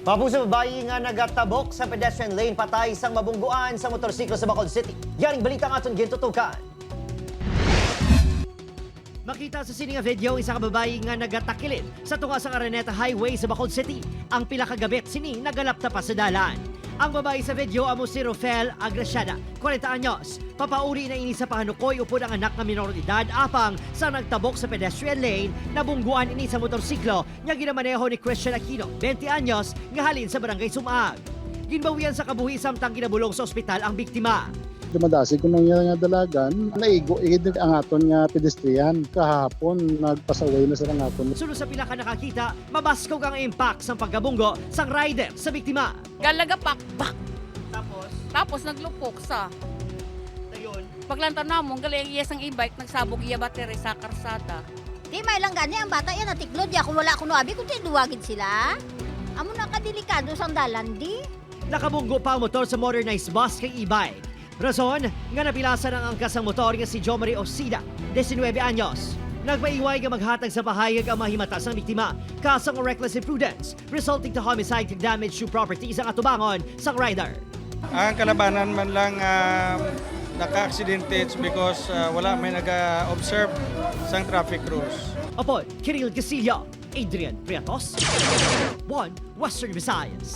Mapuso babayi nga nagatabok sa pedestrian lane patay sang mabungguan sa motorsiklo sa Bacolod City. Yaring balita nga aton gintutukan. Makita sa sining video isang babayi nga nagatakilid sa tunga sa Araneta Highway sa Bacolod City. Ang pila ka gabit sining nagalapta pa sa dalan. Ang babae sa video amo si Rofel Agraciada, 40 anyos. Papauri na ini sa Pahanocoy upod ang anak na minor edad apang sa nagtabok sa pedestrian lane na bungguan ini sa motorsiklo nga ginamaneho ni Christian Aquino, 20 anyos, nga halin sa barangay Sumag. Ginbawian sa kabuhi samtang kinabulong sa ospital ang biktima. Dumadasi ko nang nga dalagan, naigo igid ang aton nga pedestrian. Kahapon, nagpasaway na sila nga aton. Sunod sa pila ka nakakita, mabaskog ang impact sa pagkabunggo sang rider sa biktima. Galagapak, bak! Tapos, Tapos naglupok sa. dayon, Paglanta na mo, galing iya sang e-bike, nagsabog iya battery sa karsada. Di may lang gani ang bata yan natiklod ya kung wala kuno abi kung tinuwagin sila. Amo na kadelikado sang dalan di. nakabunggo pa ang motor sa modernized bus kay e-bike. Rason, nga napilasan ang angkas ng motor nga si Jomari Osida, 19 anyos. Nagpaiway nga maghatag sa pahayag ang mahimata sa biktima, kasang reckless imprudence, resulting to homicide kag damage to property sa atubangon sang rider. Ang kalabanan man lang naka-aksidente because wala may nag-observe sang traffic rules. Upon Kiril Casillo, Adrian Priatos, 1 Western Visayas.